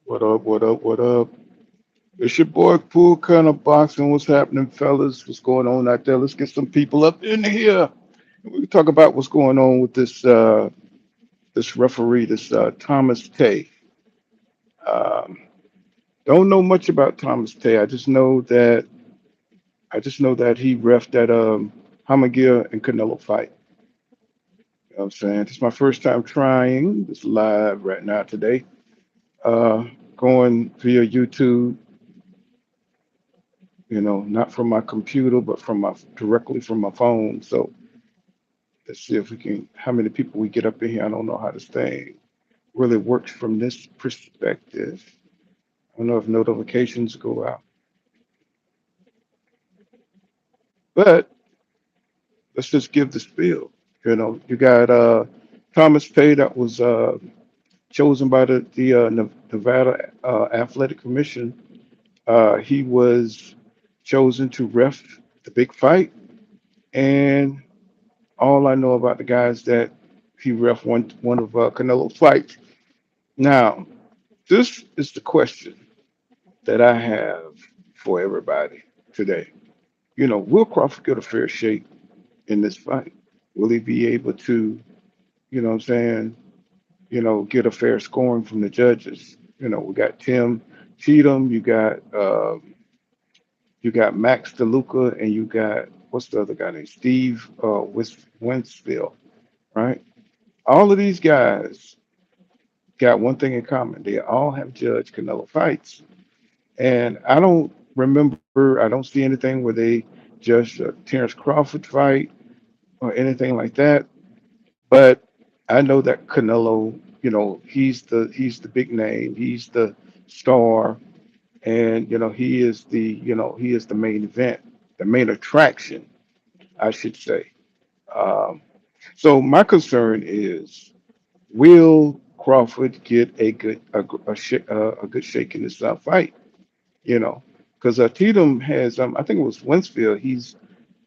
What up? What up? What up? It's your boy Pool Kind of Boxing. What's happening, fellas? What's going on out there? Let's get some people up in here. We can talk about what's going on with this referee, this Thomas Tay. Um, don't know much about Thomas Tay. I just know that he refed that Hamagir and Canelo fight. You know what I'm saying? This is my first time trying this live right now today. Uh, Going via YouTube, not from my computer, but from my directly from my phone. So let's see if we can, how many people we get up in here. I don't know how this thing really works from this perspective. I don't know if notifications go out, but let's just give the spiel. You got Thomas Pay that was chosen by the Nevada Athletic Commission. He was chosen to ref the big fight, and all I know about the guy is that he ref one of Canelo's fights. Now, this is the question that I have for everybody today. Will Crawford get a fair shake in this fight? Will he be able to, what I'm saying, get a fair scoring from the judges? We got Tim Cheatham, you got Max DeLuca, and you got what's the other guy named Steve Winsfield, right? All of these guys got one thing in common. They all have judged Canelo fights. And I don't see anything where they judged a Terence Crawford fight or anything like that. But I know that Canelo, he's the big name, he's the star, and he is the main event, the main attraction, I should say. Um, so my concern is, will Crawford get a good shake in this fight? Because Tatum has, I think it was Winsfield. He's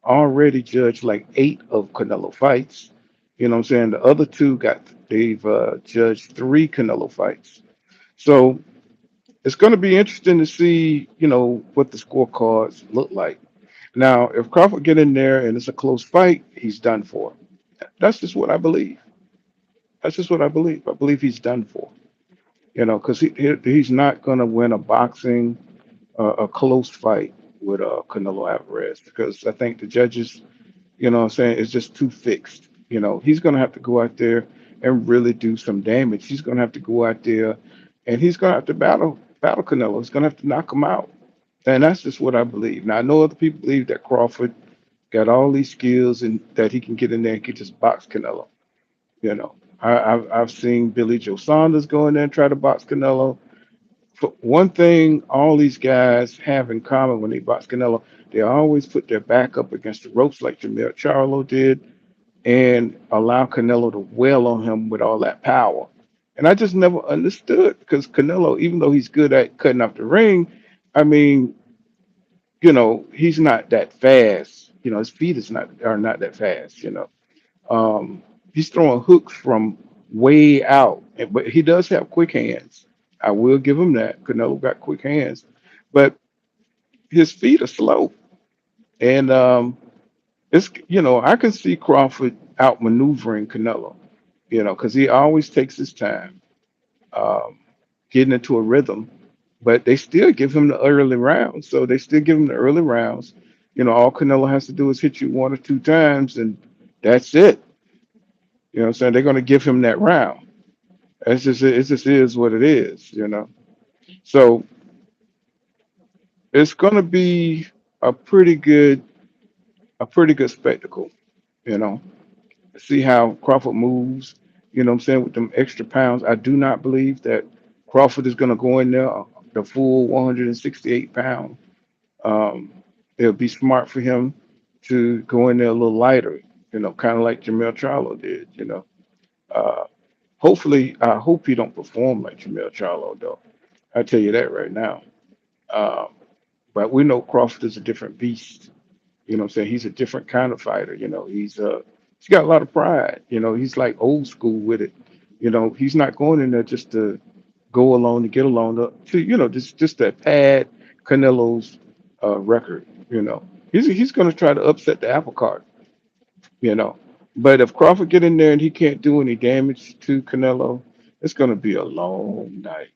already judged like 8 of Canelo fights. You know what I'm saying? The other two they've judged 3 Canelo fights. So it's going to be interesting to see, what the scorecards look like. Now, if Crawford get in there and it's a close fight, he's done for. That's just what I believe. That's just what I believe. I believe he's done for. Because he's not going to win a boxing a close fight with Canelo Alvarez because I think the judges, what I'm saying, is just too fixed. He's going to have to go out there and really do some damage. He's going to have to go out there and he's going to have to battle Canelo. He's going to have to knock him out. And that's just what I believe. Now, I know other people believe that Crawford got all these skills and that he can get in there and can just box Canelo. I've seen Billy Joe Saunders go in there and try to box Canelo. But one thing all these guys have in common when they box Canelo, they always put their back up against the ropes like Jamel Charlo did and allow Canelo to wail on him with all that power. And I just never understood because Canelo, even though he's good at cutting up the ring, I mean, he's not that fast. His feet are not that fast. Um, he's throwing hooks from way out, but he does have quick hands. I will give him that. Canelo got quick hands, but his feet are slow. And I can see Crawford outmaneuvering Canelo, because he always takes his time um, getting into a rhythm. But they still give him the early rounds. So they still give him the early rounds. All Canelo has to do is hit you 1 or 2 times, and that's it. You know what I'm saying? They're going to give him that round. It just is what it is. So it's going to be a pretty good a pretty good spectacle. You know, See how Crawford moves. What I'm saying, with them extra pounds. I do not believe that Crawford is going to go in there the full 168 pound. Um, it'll be smart for him to go in there a little lighter. Kind of like Jamel Charlo did. Uh, Hopefully, I hope he don't perform like Jamel Charlo though. I tell you that right now. Um, but we know Crawford is a different beast. You know what I'm saying? He's a different kind of fighter. He's got a lot of pride. He's like old school with it. He's not going in there just to go along to get along just to pad Canelo's record. He's going to try to upset the apple cart. You know, but if Crawford get in there and he can't do any damage to Canelo, it's going to be a long night.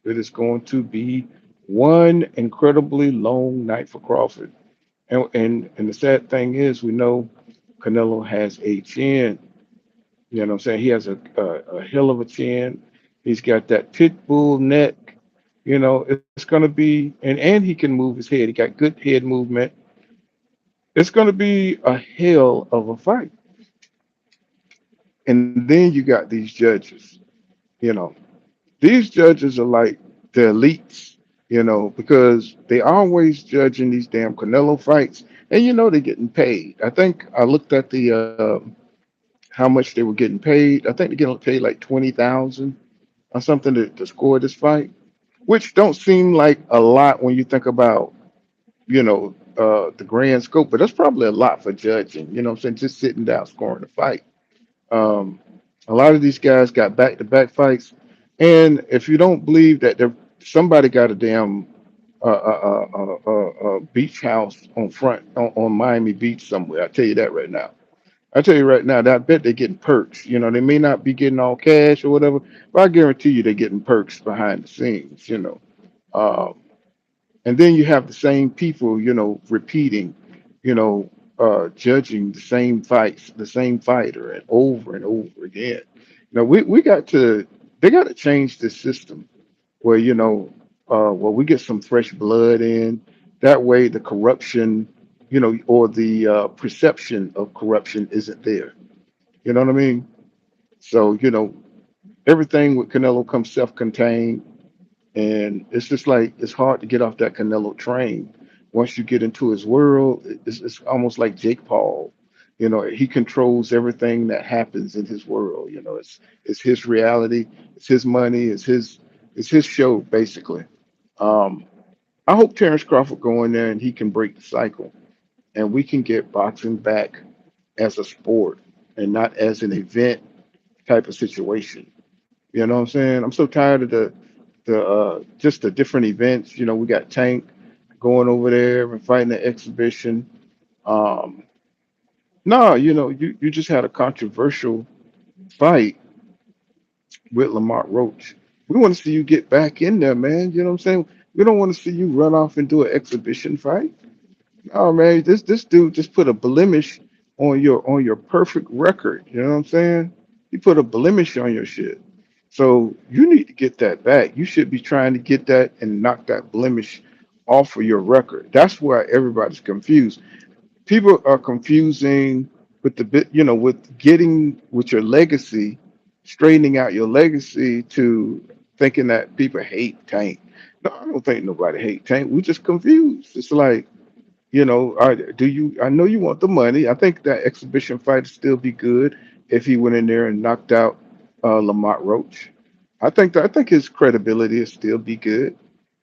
It is going to be one incredibly long night for Crawford. And the sad thing is, we know Canelo has a chin. You know what I'm saying? He has a hell of a chin. He's got that pit bull neck. It's gonna be and he can move his head. He got good head movement. It's gonna be a hell of a fight. And then you got these judges. You know, these judges are like the elites. Because they always judging these damn Canelo fights, and they're getting paid. I think I looked at the how much they were getting paid. I think they're getting paid like 20,000 or something to score this fight, which don't seem like a lot when you think about the grand scope, but that's probably a lot for judging. You know what I'm saying? Just sitting down scoring the fight. Um, a lot of these guys got back-to-back fights, and if you don't believe that somebody got a damn beach house on Miami Beach somewhere, I tell you that right now. I tell you right now that I bet they're getting perks. They may not be getting all cash or whatever, but I guarantee you they're getting perks behind the scenes. Um, and then you have the same people, repeating, judging the same fights, the same fighter, and over again. We got to, they got to change the system where, we get some fresh blood in. That way, the corruption, or the perception of corruption isn't there. You know what I mean? So, everything with Canelo comes self-contained. And it's just like it's hard to get off that Canelo train. Once you get into his world, it's almost like Jake Paul. He controls everything that happens in his world. It's his reality, it's his money, it's his show basically. Um, I hope Terence Crawford go in there and he can break the cycle, and we can get boxing back as a sport and not as an event type of situation. You know what I'm saying? I'm so tired of the just the different events. We got Tank going over there and fighting the exhibition. Um, no, you just had a controversial fight with Lamont Roach. We want to see you get back in there, man. You know what I'm saying? We don't want to see you run off and do an exhibition fight. Oh man, this dude just put a blemish on your perfect record. You know what I'm saying? He put a blemish on your shit. So you need to get that back. You should be trying to get that and knock that blemish off of your record. That's why everybody's confused. People are confusing with the bit, with getting with your legacy, straightening out your legacy to thinking that people hate Tank. No, I don't think nobody hate Tank. We just confused. It's like do you? I know you want the money. I think that exhibition fight would still be good if he went in there and knocked out Lamont Roach. I think his credibility would still be good.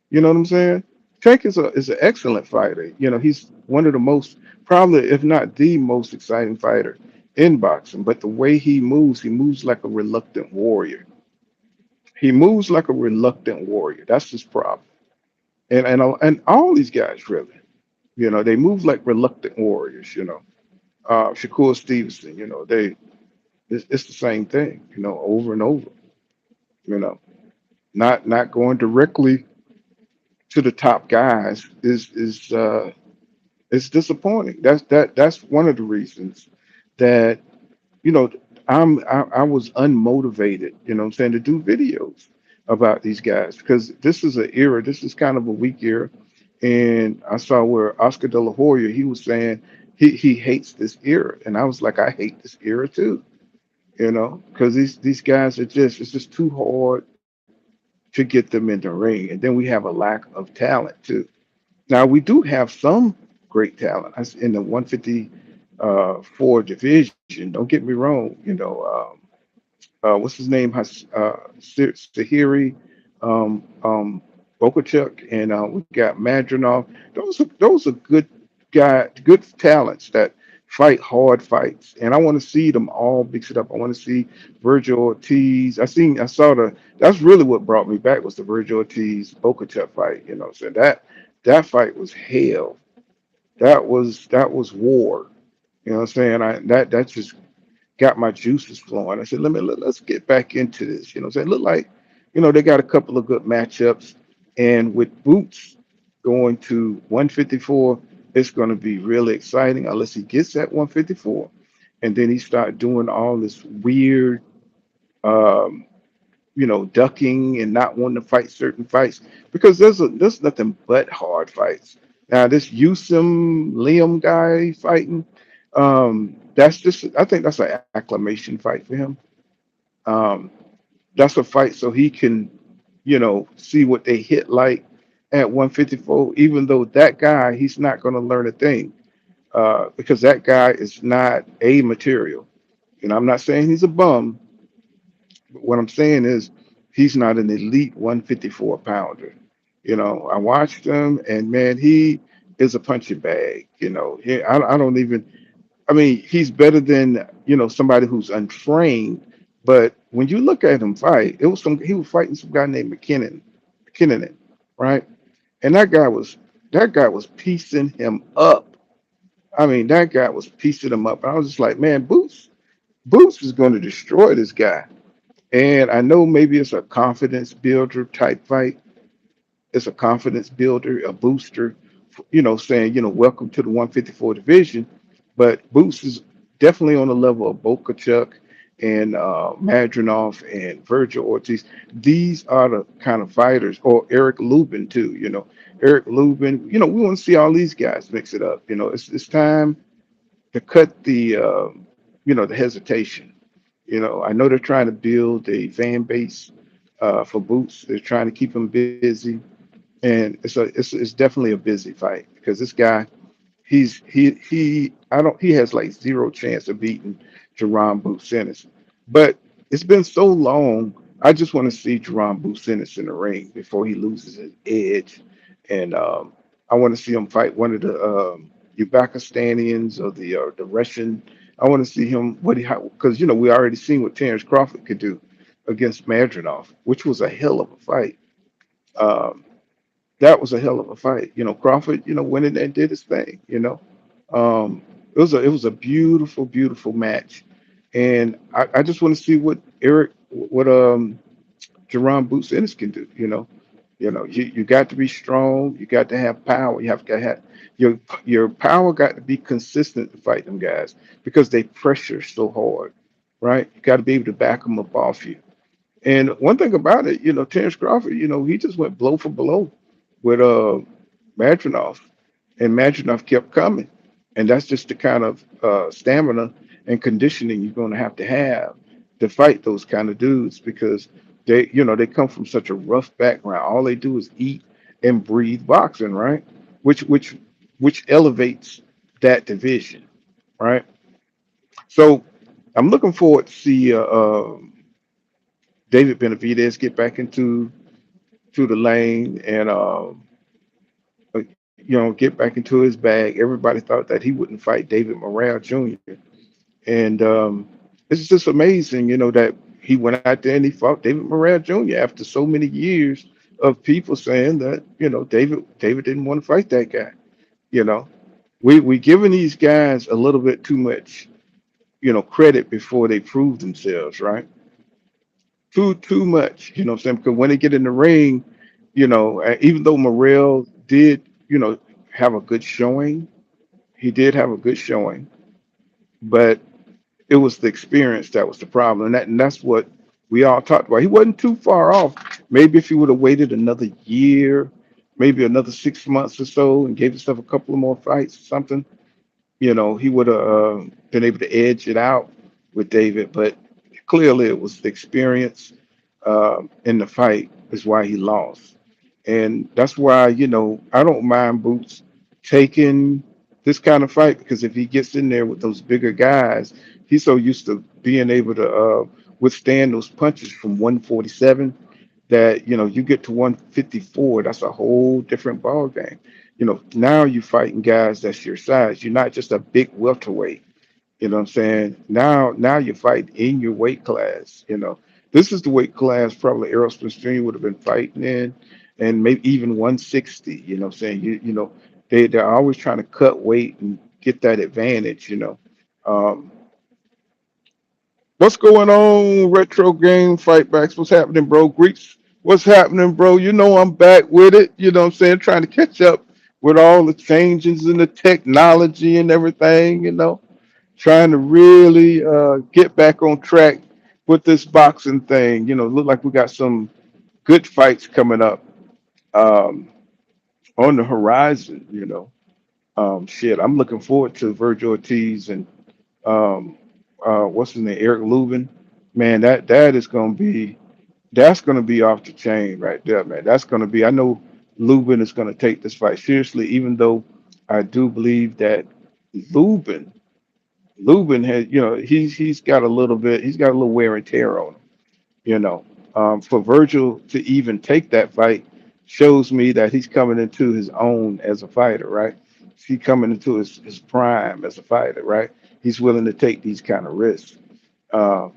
You know what I'm saying? Tank is an excellent fighter. He's one of the most, probably if not the most exciting fighter in boxing. But the way he moves like a reluctant warrior. He moves like a reluctant warrior. That's his problem. And all these guys really. They move like reluctant warriors. Shakur Stevenson. It's the same thing. Over and over. You know, not going directly to the top guys is disappointing. That's one of the reasons that you know I was unmotivated. What I'm saying, to do videos about these guys because this is an era. This is kind of a weak era, and I saw where Oscar De La Hoya he was saying he hates this era, and I was like I hate this era too. Because these guys are just it's just too hard to get them in the ring, and then we have a lack of talent too. Now we do have some great talent in the 154 division. Don't get me wrong. what's his name? Sahiri, Bokachuk, and we got Madronov. Those are good talents that fight hard fights, and I want to see them all mix it up. I want to see Virgil Ortiz. I saw the. That's really what brought me back was the Virgil Ortiz Bokachuk fight. So that fight was hell. That was war. You know what I'm saying? That just got my juices flowing. I said, let's get back into this. So it looked like, they got a couple of good matchups, and with Boots going to 154, it's going to be really exciting unless he gets at 154, and then he start doing all this weird, um, ducking and not wanting to fight certain fights because there's nothing but hard fights. Now this Yusum Liam guy fighting, that's just I think that's an acclamation fight for him. Um, that's a fight so he can, see what they hit like at 154. Even though that guy, he's not going to learn a thing because that guy is not a material. I'm not saying he's a bum, but what I'm saying is he's not an elite 154 pounder. I watched him, and man, he is a punching bag. I don't even. I mean, he's better than somebody who's untrained. But when you look at him fight, he was fighting some guy named McKinnon, right? And that guy was piecing him up. I mean, that guy was piecing him up. I was just like, man, Boots is going to destroy this guy. And I know maybe it's a confidence builder type fight. It's a confidence builder, a booster, saying, welcome to the 154 division. But Boots is definitely on the level of Bokachuk and Madronov and Virgil Ortiz. These are the kind of fighters, or Eric Lubin too. Eric Lubin. We want to see all these guys mix it up. It's time to cut the hesitation. I know they're trying to build a fan base for Boots. They're trying to keep him busy, and it's definitely a busy fight because this guy he has like zero chance of beating Jerron Boots. But it's been so long. I just want to see Jerron Boots in the ring before he loses his edge, and I want to see him fight one of the Uzbekistanians or the Russian. I want to see him what he because we already seen what Terence Crawford could do against Madronov, which was a hell of a fight. Um, that was a hell of a fight. Crawford, went in there and did his thing. It was a beautiful, beautiful match, and I just want to see what Jerron Boots Ennis can do. You got to be strong. You got to have power. You have to have your power got to be consistent to fight them guys because they pressure so hard, right? You got to be able to back them up off you. And one thing about it, Terence Crawford, he just went blow for blow with Madronov, and Madronov kept coming. And that's just the kind of stamina and conditioning you're going to have to fight those kind of dudes because they come from such a rough background. All they do is eat and breathe boxing, right? Which elevates that division, right? So I'm looking forward to see David Benavidez get back to the lane and get back into his bag. Everybody thought that he wouldn't fight David Morrell Jr. And it's just amazing, that he went out there and he fought David Morrell Jr. after so many years of people saying that David didn't want to fight that guy. You know, we giving these guys a little bit too much credit before they prove themselves, right? Too much, what I'm saying? Because when they get in the ring, even though Morrell did, have a good showing, he did have a good showing, but it was the experience that was the problem, and that's what we all talked about. He wasn't too far off. Maybe if he would have waited another year, maybe another 6 months or so, and gave himself a couple of more fights or something, he would have been able to edge it out with David. But clearly, it was the experience in the fight is why he lost, and that's why I don't mind Boots taking this kind of fight because if he gets in there with those bigger guys, he's so used to being able to withstand those punches from 147. That you get to 154, that's a whole different ball game. Now you're fighting guys that's your size. You're not just a big welterweight. You know what I'm saying? Now you're fighting in your weight class. This is the weight class probably Errol Spence Jr. would have been fighting in, and maybe even 160. You know what I'm saying? They're always trying to cut weight and get that advantage. Um, what's going on, retro game fightbacks? What's happening, bro? Greeks, what's happening, bro? I'm back with it. You know what I'm saying? Trying to catch up with all the changes in the technology and everything. Trying to really get back on track with this boxing thing. Look like we got some good fights coming up um, on the horizon. Shit, I'm looking forward to Virgil Ortiz and um, what's his name, Eric Lubin. Man, that's gonna be off the chain right there, man. That's gonna be. I know Lubin is gonna take this fight seriously, even though I do believe that Lubin Lubin has, he's got a little wear and tear on him. You know, for Virgil to even take that fight shows me that he's coming into his own as a fighter, right? He's coming into his prime as a fighter, right? He's willing to take these kind of risks.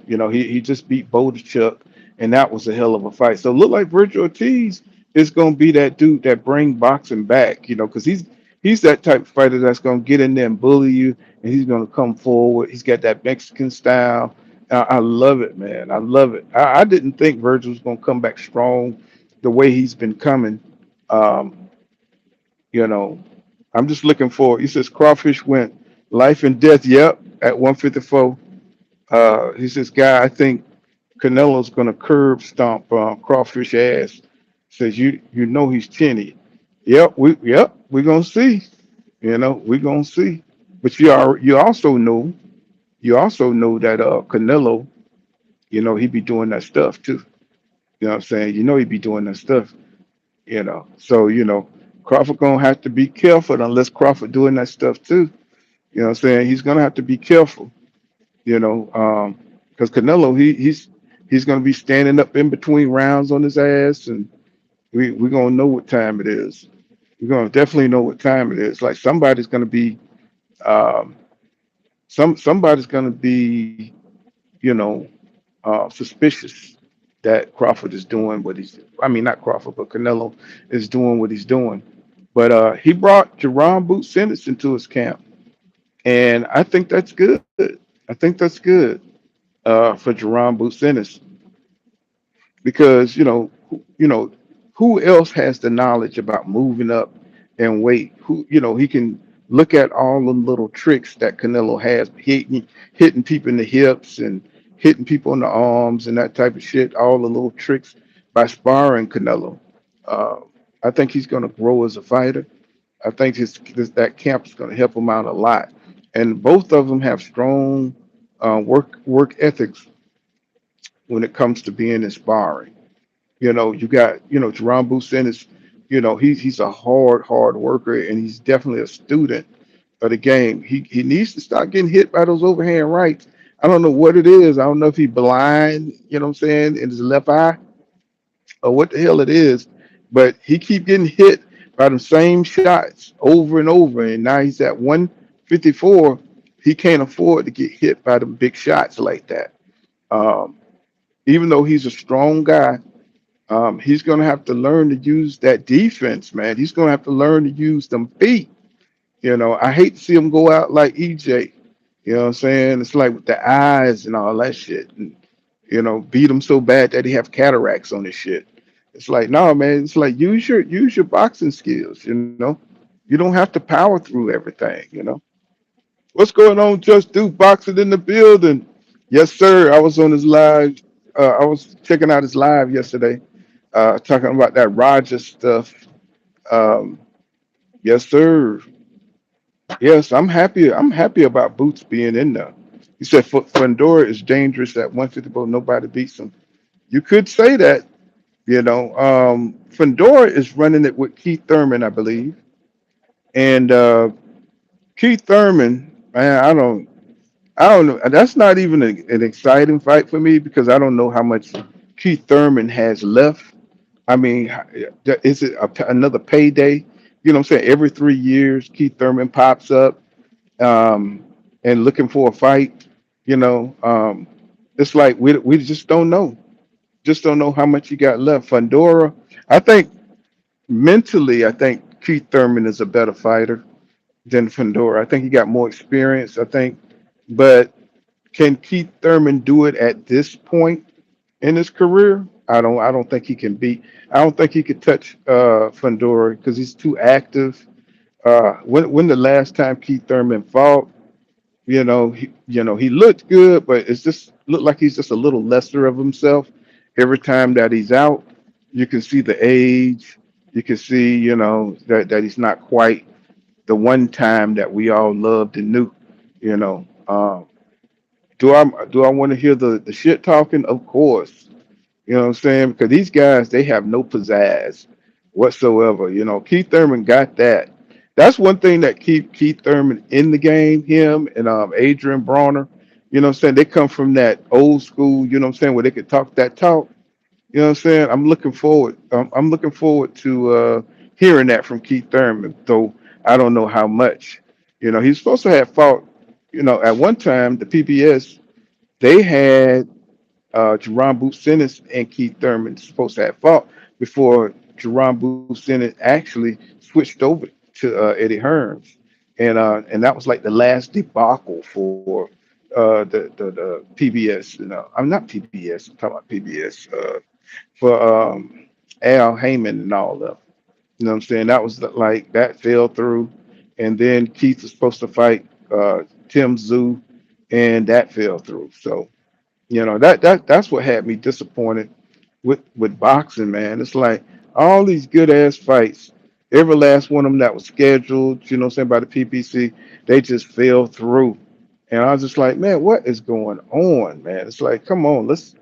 He just beat Chuck, and that was a hell of a fight. So it look like Virgil Ortiz is going to be that dude that bring boxing back, because he's that type of fighter that's going to get in there and bully you, and he's going to come forward. He's got that Mexican style. I love it, man. I love it. I didn't think Virgil was going to come back strong the way he's been coming. Um, you know, I'm just looking for. He says Crawfish went life and death. Yep, at 154. He says, "Guy, I think Canelo's gonna curb stomp Crawfish ass." Says, "You know he's chinny." We're gonna see. We're gonna see. But you also know that Canelo, he be doing that stuff too. You know what I'm saying? He be doing that stuff. So Crawford gonna have to be careful unless Crawford doing that stuff too. You know what I'm saying? He's gonna have to be careful. Because Canelo, he's going to be standing up in between rounds on his ass, and we're going to know what time it is. We're going to definitely know what time it is. Like um, somebody's going to be, you know, suspicious that Crawford is doing what he's. I mean, not Crawford, but Canelo is doing what he's doing. But he brought Jerron Boots Ennis into his camp, and I think that's good. I think that's good for Jerron Boots Ennis because who else has the knowledge about moving up and weight? He can look at all the little tricks that Canelo has, hitting people in the hips and hitting people in the arms and that type of shit. All the little tricks by sparring Canelo. Uh, I think he's going to grow as a fighter. I think that camp is going to help him out a lot. And both of them have strong work ethics when it comes to being inspiring. You got, Jerome Busen is, he's a hard worker, and he's definitely a student of the game. He needs to start getting hit by those overhand rights. I don't know what it is. I don't know if he's blind, what I'm saying, in his left eye, or what the hell it is, but he keep getting hit by the same shots over and over. And now he's at 154. He can't afford to get hit by the big shots like that. Um, Even though he's a strong guy, he's going to have to learn to use that defense, man. He's going to have to learn to use them feet. I hate to see him go out like EJ. You know what I'm saying? It's like with the eyes and all that shit. And, beat him so bad that he have cataracts on his shit. It's like, no, man. It's like use your boxing skills. You don't have to power through everything. What's going on? Just do boxing in the building. Yes, sir. I was on his live. I was checking out his live yesterday, talking about that Roger stuff. Um, yes, sir. Yes, I'm happy. I'm happy about Boots being in there. He said Fundora is dangerous at 150, but nobody beats him. You could say that. Fundora is running it with Keith Thurman, I believe, and Keith Thurman, man, I don't. I don't know. That's not even an exciting fight for me because I don't know how much Keith Thurman has left. I mean, is it another payday? You know what I'm saying? Every 3 years, Keith Thurman pops up um, and looking for a fight. You know, it's like we just don't know. Just don't know how much he got left. Fundora, I think mentally, I think Keith Thurman is a better fighter than Fundora. I think he got more experience. I think, but can Keith Thurman do it at this point in his career? I don't think he can beat. I don't think he could touch Fundora because he's too active. When the last time Keith Thurman fought, he looked good, but it's just looked like he's just a little lesser of himself. Every time that he's out, you can see the age. You can see, that he's not quite the one time that we all loved and knew. You know, do I want to hear the shit talking? Of course. You know what I'm saying? Because these guys, they have no pizzazz whatsoever. Keith Thurman got that. That's one thing that keep Keith Thurman in the game, him and Adrian Bronner. You know what I'm saying? They come from that old school, you know what I'm saying, where they could talk that talk. You know what I'm saying? I'm looking forward to hearing that from Keith Thurman, though I don't know how much. He's supposed to have fought, at one time, the PBS, they had Jerron Boots and Keith Thurman supposed to have fought before Jerron Boots actually switched over to Eddie Hearns, and that was like the last debacle for the PBS. I'm not PBS. I'm talking about PBS for Al Heyman and all of them. You know what I'm saying? That was like that fell through, and then Keith was supposed to fight Tim Zoo, and that fell through. So that's what had me disappointed with boxing, man. It's like all these good ass fights, every last one of them that was scheduled, you know, what I'm saying, by the PPC, they just fell through. And I was just like, man, what is going on, man? It's like, come on, let's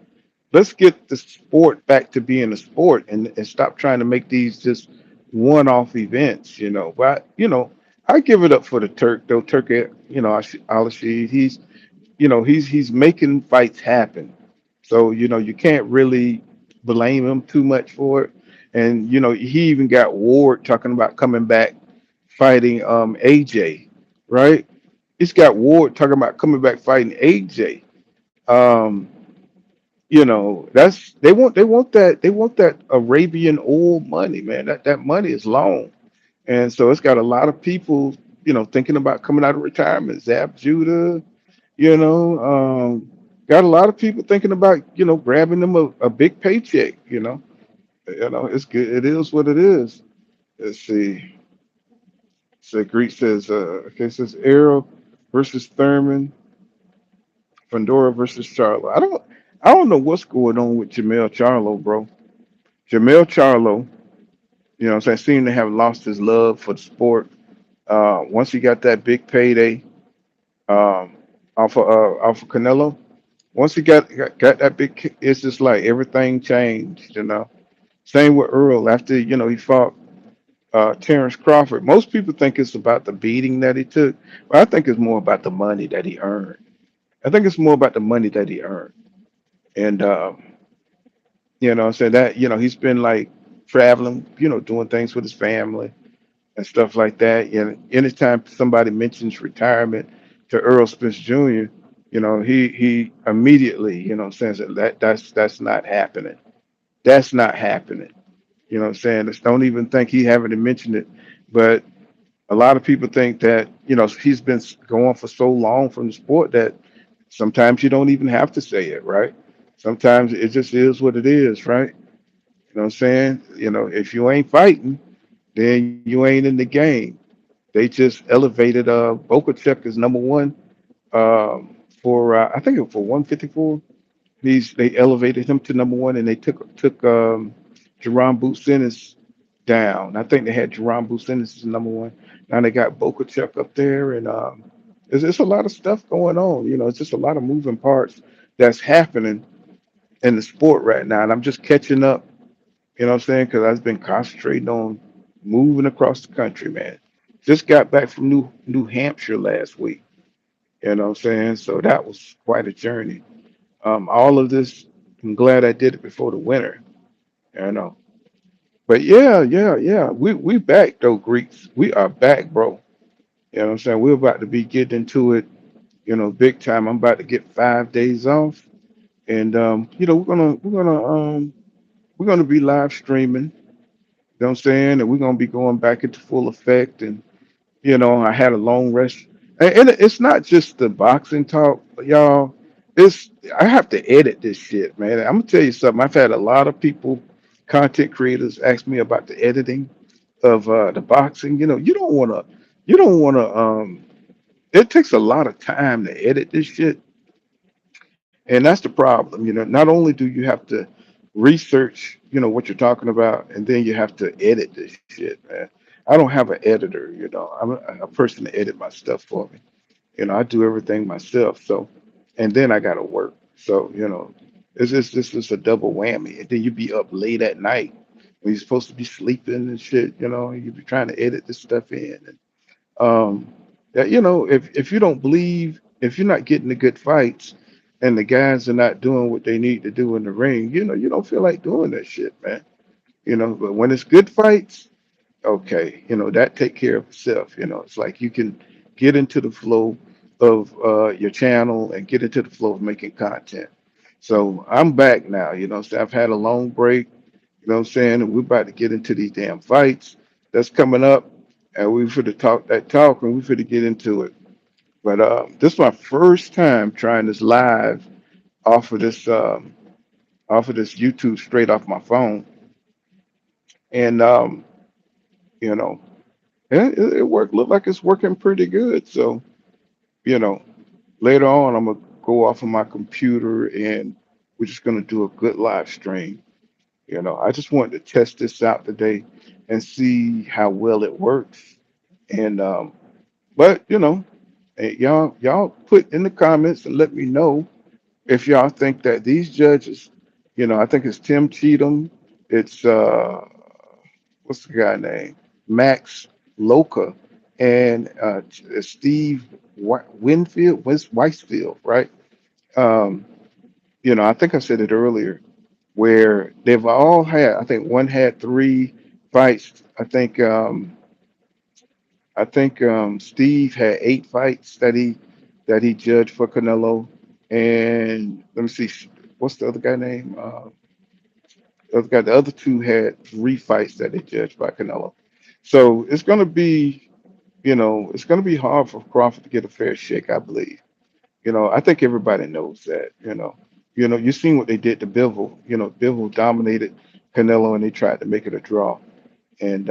get the sport back to being a sport and stop trying to make these just one-off events, But I give it up for the Turk though. Turkey, Al he's making fights happen. So, you can't really blame him too much for it. And, he even got Ward talking about coming back fighting AJ, right? He's got Ward talking about coming back fighting AJ. Um, that's they want that Arabian oil money, man. That money is long. And so it's got a lot of people, thinking about coming out of retirement. Zab Judah, got a lot of people thinking about, grabbing them a big paycheck, it's good. It is what it is. Let's see. So Greek says, okay, it says Errol versus Thurman, Fundora versus Charlo. I don't know what's going on with Jamel Charlo, bro. Jamel Charlo, what I'm saying, seemed to have lost his love for the sport. Once he got that big payday, um, off of Canelo, once he got that big, it's just like everything changed. Same with Earl after he fought Terence Crawford. Most people think it's about the beating that he took, but I think it's more about the money that he earned. I think it's more about the money that he earned, and so that he's been like traveling, doing things with his family and stuff like that. And anytime somebody mentions retirement to Earl Spence Jr., he immediately, says that's not happening. That's not happening. You know what I'm saying? Just don't even think he haven't mentioned it. But a lot of people think that, he's been going for so long from the sport that sometimes you don't even have to say it, right? Sometimes it just is what it is, right? You know what I'm saying? If you ain't fighting, then you ain't in the game. They just elevated Bokachev as number one for I think it was for 154. They elevated him to number one, and they took Jerron Boots down. I think they had Jerron Boots as number one. Now they got Bokachev up there, and it's a lot of stuff going on. It's just a lot of moving parts that's happening in the sport right now, and I'm just catching up. You know what I'm saying? Because I've been concentrating on moving across the country, man. Just got back from New Hampshire last week, You know what I'm saying? So that was quite a journey. All of this, I'm glad I did it before the winter. You know. But yeah, yeah, yeah. We back though, Greeks. We are back, bro. You know what I'm saying? We're about to be getting into it, big time. I'm about to get 5 days off. And we're gonna be live streaming, know what I'm saying? And we're gonna be going back into full effect. And I had a long rest, and it's not just the boxing talk, y'all. It's I have to edit this shit, man. I'm gonna tell you something. I've had a lot of people, content creators, ask me about the editing of the boxing. You don't wanna. It takes a lot of time to edit this shit, and that's the problem. Not only do you have to research, what you're talking about, and then you have to edit this shit, man. I don't have an editor. I'm a person to edit my stuff for me. I do everything myself. So, and then I gotta work. So, it's just a double whammy. And then you be up late at night when you're supposed to be sleeping and shit. You be trying to edit this stuff in. And yeah, if you don't believe, if you're not getting the good fights, and the guys are not doing what they need to do in the ring, you don't feel like doing that shit, man. But when it's good fights, okay, that take care of itself. It's like you can get into the flow of your channel and get into the flow of making content. So I'm back now. So I've had a long break. What I'm saying? And we're about to get into these damn fights that's coming up, and we for to talk that talk, and we for to get into it. But this is my first time trying this live off of this YouTube straight off my phone, and you know, it worked. Look like it's working pretty good. So you know, later on, I'm gonna go off of my computer, and we're just gonna do a good live stream. I just wanted to test this out today and see how well it works. And but y'all put in the comments and let me know if y'all think that these judges, I think it's Tim Cheatham, it's what's the guy name, Max Loca, and Steve Weisfield, right? Um, I think I said it earlier, where they've all had. I think one had 3 fights. I think Steve had 8 fights that he judged for Canelo, and let me see, what's the other guy name? The other 2 had 3 fights that they judged by Canelo. So it's gonna be hard for Crawford to get a fair shake, I believe. I think everybody knows that. You've seen what they did to Bivol. Bivol dominated Canelo, and they tried to make it a draw. And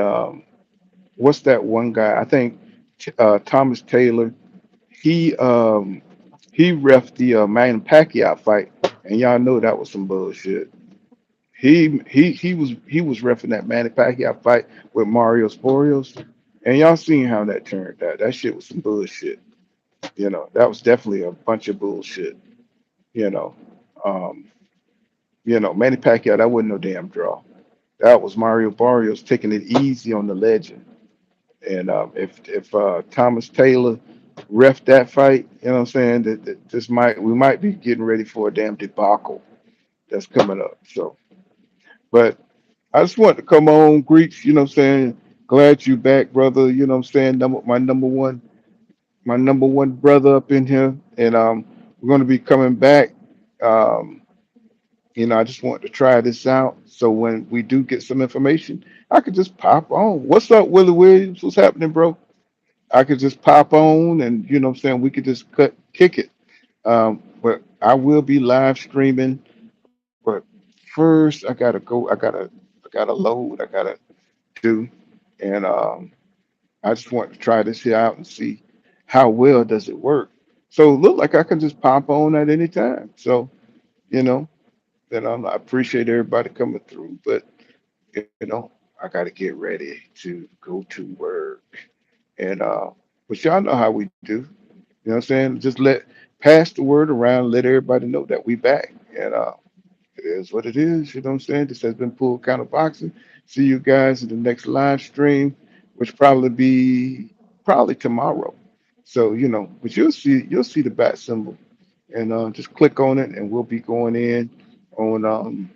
what's that one guy? I think Thomas Taylor. He um, he ref the Manny Pacquiao fight, and y'all know that was some bullshit. He was refing that Manny Pacquiao fight with Mario Sporios, and y'all seen how that turned out. That shit was some bullshit. That was definitely a bunch of bullshit. You know, um, Manny Pacquiao, that wasn't no damn draw. That was Mario Barrios taking it easy on the legend. And if Thomas Taylor ref that fight, what I'm saying, that we might be getting ready for a damn debacle that's coming up. So, but I just want to come on, Greeks. What I'm saying, glad you back, brother. What I'm saying, my number one brother up in here, and we're going to be coming back. Um, I just want to try this out. So when we do get some information, I could just pop on. What's up, Willie Williams? What's happening, bro? I could just pop on, and what I'm saying, we could just kick it. But I will be live streaming. But first, I gotta go. I gotta load. I gotta do, and I just want to try this here out and see how well does it work. So it look like I can just pop on at any time. So you know, then I appreciate everybody coming through. But I got to get ready to go to work. And but y'all know how we do. What I'm saying? Just pass the word around, let everybody know that we back. And it is what it is. You know what I'm saying? This has been Pool Counter Boxing. See you guys in the next live stream, which probably tomorrow. So, but you'll see the bat symbol, and just click on it, and we'll be going in on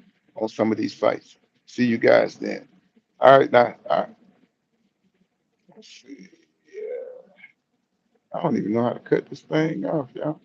some of these fights. See you guys then. All right, now, all right, let's see. Yeah, I don't even know how to cut this thing off, y'all.